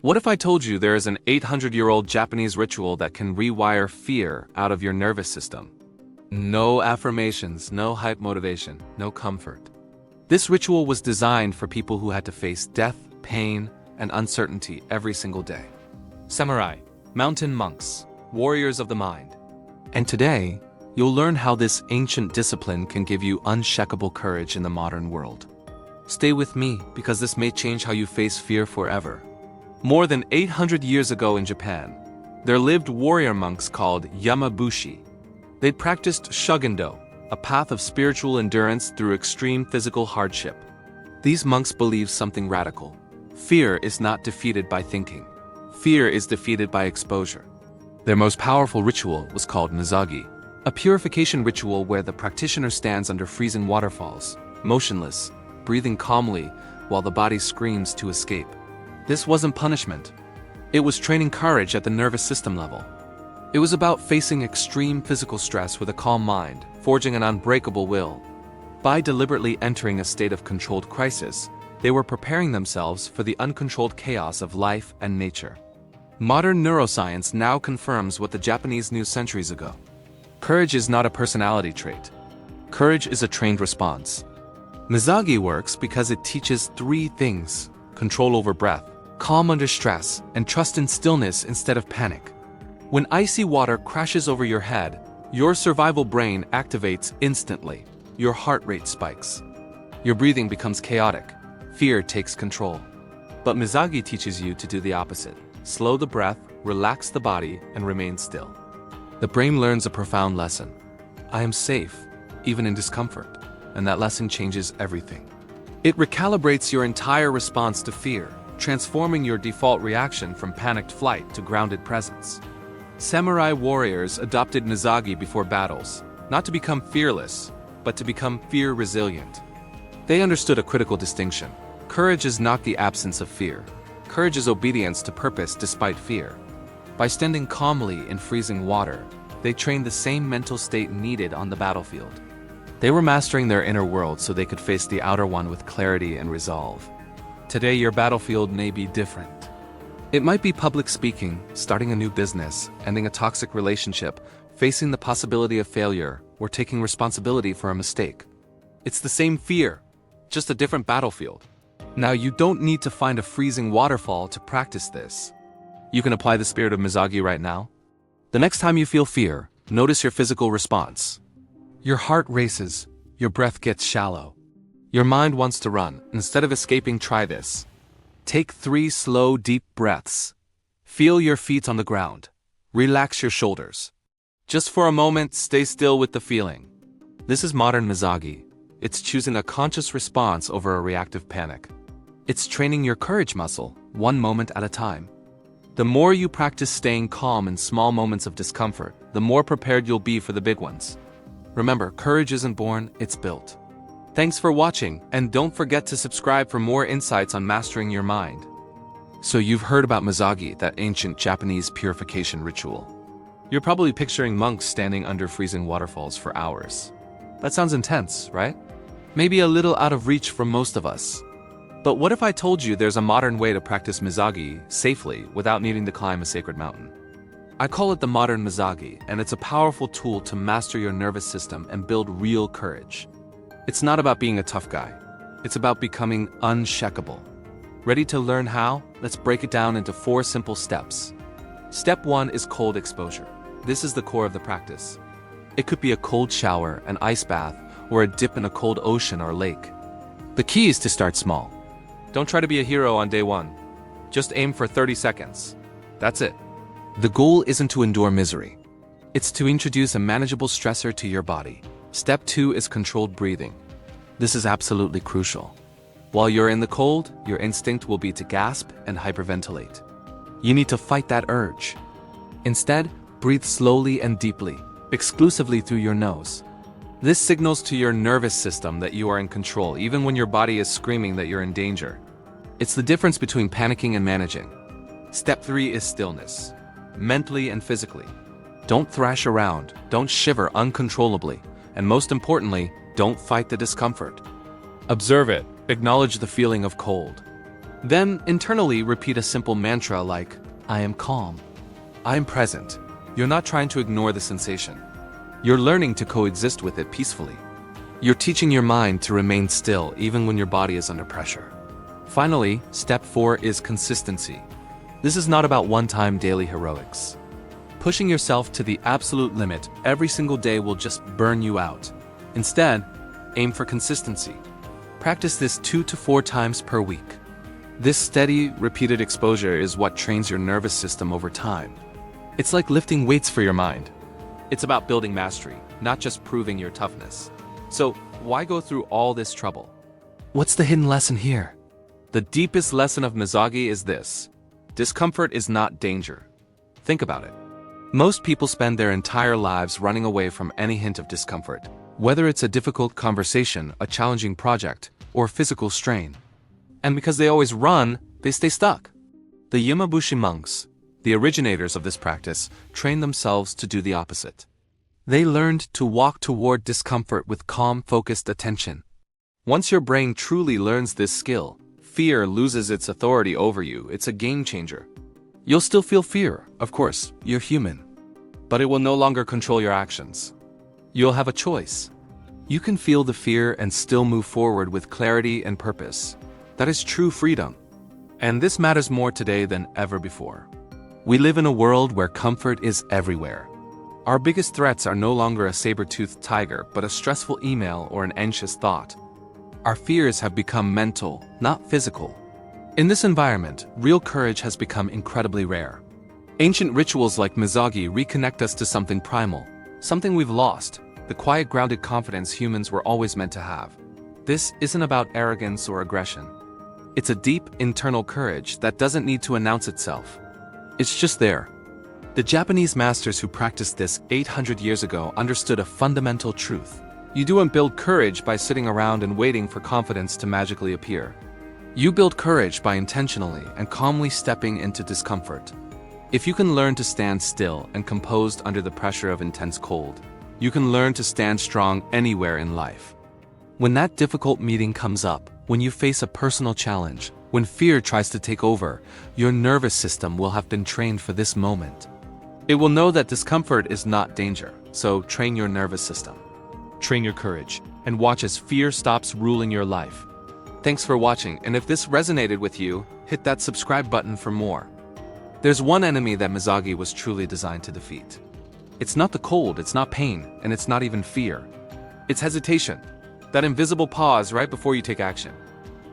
What if I told you there is an 800-year-old Japanese ritual that can rewire fear out of your nervous system? No affirmations, no hype motivation, no comfort. This ritual was designed for people who had to face death, pain, and uncertainty every single day. Samurai, mountain monks, warriors of the mind. And today, you'll learn how this ancient discipline can give you unshakable courage in the modern world. Stay with me because this may change how you face fear forever. More than 800 years ago in Japan, there lived warrior monks called Yamabushi. They'd practiced Shugendo, a path of spiritual endurance through extreme physical hardship. These monks believed something radical. Fear is not defeated by thinking. Fear is defeated by exposure. Their most powerful ritual was called Misogi, a purification ritual where the practitioner stands under freezing waterfalls, motionless, breathing calmly while the body screams to escape. This wasn't punishment. It was training courage at the nervous system level. It was about facing extreme physical stress with a calm mind, forging an unbreakable will. By deliberately entering a state of controlled crisis, they were preparing themselves for the uncontrolled chaos of life and nature. Modern neuroscience now confirms what the Japanese knew centuries ago. Courage is not a personality trait. Courage is a trained response. Misogi works because it teaches three things: control over breath, calm under stress, and trust in stillness instead of panic. When icy water crashes over your head, your survival brain activates instantly. Your heart rate spikes. Your breathing becomes chaotic. Fear takes control. But Misogi teaches you to do the opposite. Slow the breath, relax the body, and remain still. The brain learns a profound lesson. I am safe, even in discomfort, and that lesson changes everything. It recalibrates your entire response to fear, transforming your default reaction from panicked flight to grounded presence. Samurai warriors adopted Misogi before battles, not to become fearless, but to become fear-resilient. They understood a critical distinction. Courage is not the absence of fear. Courage is obedience to purpose despite fear. By standing calmly in freezing water, they trained the same mental state needed on the battlefield. They were mastering their inner world so they could face the outer one with clarity and resolve. Today, your battlefield may be different. It might be public speaking, starting a new business, ending a toxic relationship, facing the possibility of failure, or taking responsibility for a mistake. It's the same fear, just a different battlefield. Now, you don't need to find a freezing waterfall to practice this. You can apply the spirit of Misogi right now. The next time you feel fear, notice your physical response. Your heart races, your breath gets shallow. Your mind wants to run. Instead of escaping, try this. Take 3 slow, deep breaths. Feel your feet on the ground. Relax your shoulders. Just for a moment, stay still with the feeling. This is modern Misogi. It's choosing a conscious response over a reactive panic. It's training your courage muscle, one moment at a time. The more you practice staying calm in small moments of discomfort, the more prepared you'll be for the big ones. Remember, courage isn't born, it's built. Thanks for watching, and don't forget to subscribe for more insights on mastering your mind. So you've heard about Misogi, that ancient Japanese purification ritual. You're probably picturing monks standing under freezing waterfalls for hours. That sounds intense, right? Maybe a little out of reach for most of us. But what if I told you there's a modern way to practice Misogi safely without needing to climb a sacred mountain? I call it the modern Misogi, and it's a powerful tool to master your nervous system and build real courage. It's not about being a tough guy. It's about becoming unshakable. Ready to learn how? Let's break it down into 4 simple steps. Step 1 is cold exposure. This is the core of the practice. It could be a cold shower, an ice bath, or a dip in a cold ocean or lake. The key is to start small. Don't try to be a hero on day 1. Just aim for 30 seconds. That's it. The goal isn't to endure misery. It's to introduce a manageable stressor to your body. Step 2 is controlled breathing. This is absolutely crucial. While you're in the cold, your instinct will be to gasp and hyperventilate. You need to fight that urge. Instead, breathe slowly and deeply, exclusively through your nose. This signals to your nervous system that you are in control, even when your body is screaming that you're in danger. It's the difference between panicking and managing. Step 3 is stillness, mentally and physically. Don't thrash around, don't shiver uncontrollably, and most importantly, don't fight the discomfort. Observe it, acknowledge the feeling of cold. Then, internally repeat a simple mantra like, I am calm. I am present. You're not trying to ignore the sensation. You're learning to coexist with it peacefully. You're teaching your mind to remain still even when your body is under pressure. Finally, step 4 is consistency. This is not about one-time daily heroics. Pushing yourself to the absolute limit every single day will just burn you out. Instead, aim for consistency. Practice this 2 to 4 times per week. This steady, repeated exposure is what trains your nervous system over time. It's like lifting weights for your mind. It's about building mastery, not just proving your toughness. So, why go through all this trouble? What's the hidden lesson here? The deepest lesson of Misogi is this: discomfort is not danger. Think about it. Most people spend their entire lives running away from any hint of discomfort, whether it's a difficult conversation, a challenging project, or physical strain. And because they always run, they stay stuck. The Yamabushi monks, the originators of this practice, trained themselves to do the opposite. They learned to walk toward discomfort with calm, focused attention. Once your brain truly learns this skill, fear loses its authority over you. It's a game changer. You'll still feel fear, of course, you're human. But it will no longer control your actions. You'll have a choice. You can feel the fear and still move forward with clarity and purpose. That is true freedom. And this matters more today than ever before. We live in a world where comfort is everywhere. Our biggest threats are no longer a saber-toothed tiger, but a stressful email or an anxious thought. Our fears have become mental, not physical. In this environment, real courage has become incredibly rare. Ancient rituals like Misogi reconnect us to something primal, something we've lost, the quiet, grounded confidence humans were always meant to have. This isn't about arrogance or aggression. It's a deep, internal courage that doesn't need to announce itself. It's just there. The Japanese masters who practiced this 800 years ago understood a fundamental truth. You don't build courage by sitting around and waiting for confidence to magically appear. You build courage by intentionally and calmly stepping into discomfort. If you can learn to stand still and composed under the pressure of intense cold, you can learn to stand strong anywhere in life. When that difficult meeting comes up, when you face a personal challenge, when fear tries to take over, your nervous system will have been trained for this moment. It will know that discomfort is not danger, so train your nervous system. Train your courage, and watch as fear stops ruling your life. Thanks for watching, and if this resonated with you, hit that subscribe button for more. There's one enemy that Misogi was truly designed to defeat. It's not the cold, it's not pain, and it's not even fear. It's hesitation. That invisible pause right before you take action.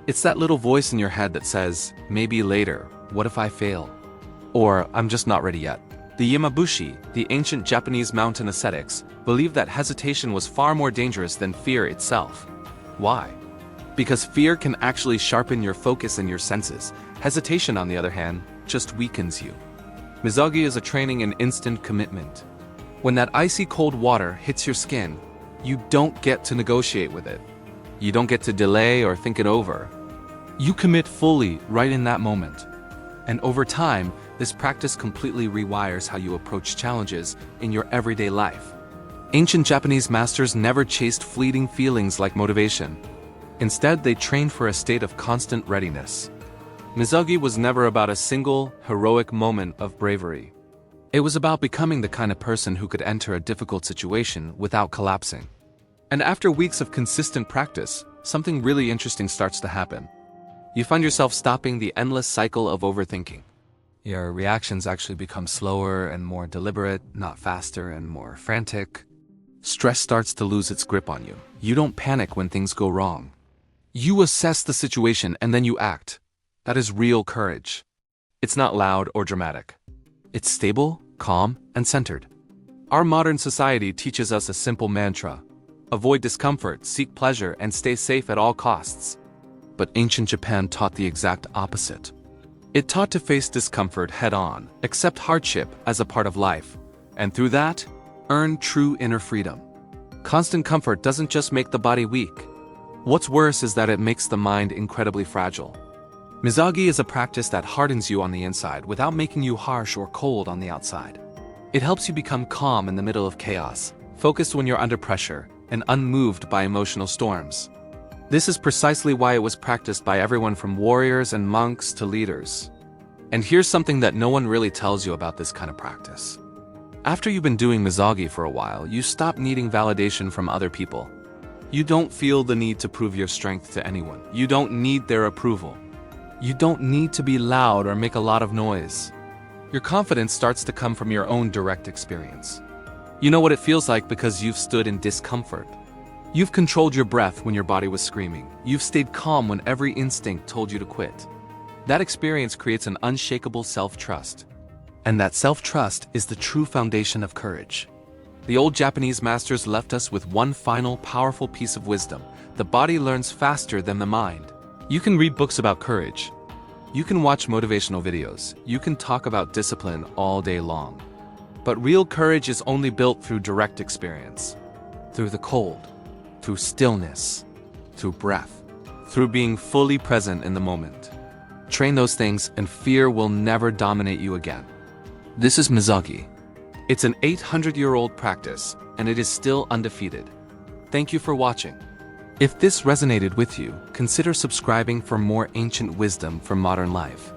It's that little voice in your head that says, maybe later, what if I fail? Or, I'm just not ready yet. The Yamabushi, the ancient Japanese mountain ascetics, believed that hesitation was far more dangerous than fear itself. Why? Because fear can actually sharpen your focus and your senses. Hesitation, on the other hand, just weakens you. Misogi is a training in instant commitment. When that icy cold water hits your skin, you don't get to negotiate with it. You don't get to delay or think it over. You commit fully right in that moment. And over time, this practice completely rewires how you approach challenges in your everyday life. Ancient Japanese masters never chased fleeting feelings like motivation. Instead, they trained for a state of constant readiness. Misogi was never about a single, heroic moment of bravery. It was about becoming the kind of person who could enter a difficult situation without collapsing. And after weeks of consistent practice, something really interesting starts to happen. You find yourself stopping the endless cycle of overthinking. Your reactions actually become slower and more deliberate, not faster and more frantic. Stress starts to lose its grip on you. You don't panic when things go wrong. You assess the situation and then you act. That is real courage. It's not loud or dramatic. It's stable, calm, and centered. Our modern society teaches us a simple mantra: avoid discomfort, seek pleasure, and stay safe at all costs. But ancient Japan taught the exact opposite. It taught to face discomfort head-on, accept hardship as a part of life, and through that, earn true inner freedom. Constant comfort doesn't just make the body weak. What's worse is that it makes the mind incredibly fragile. Misogi is a practice that hardens you on the inside without making you harsh or cold on the outside. It helps you become calm in the middle of chaos, focused when you're under pressure, and unmoved by emotional storms. This is precisely why it was practiced by everyone from warriors and monks to leaders. And here's something that no one really tells you about this kind of practice. After you've been doing Misogi for a while, you stop needing validation from other people. You don't feel the need to prove your strength to anyone. You don't need their approval. You don't need to be loud or make a lot of noise. Your confidence starts to come from your own direct experience. You know what it feels like because you've stood in discomfort. You've controlled your breath when your body was screaming. You've stayed calm when every instinct told you to quit. That experience creates an unshakable self-trust. And that self-trust is the true foundation of courage. The old Japanese masters left us with one final powerful piece of wisdom. The body learns faster than the mind. You can read books about courage. You can watch motivational videos. You can talk about discipline all day long. But real courage is only built through direct experience. Through the cold. Through stillness. Through breath. Through being fully present in the moment. Train those things and fear will never dominate you again. This is Misogi. It's an 800-year-old practice, and it is still undefeated. Thank you for watching. If this resonated with you, consider subscribing for more ancient wisdom from modern life.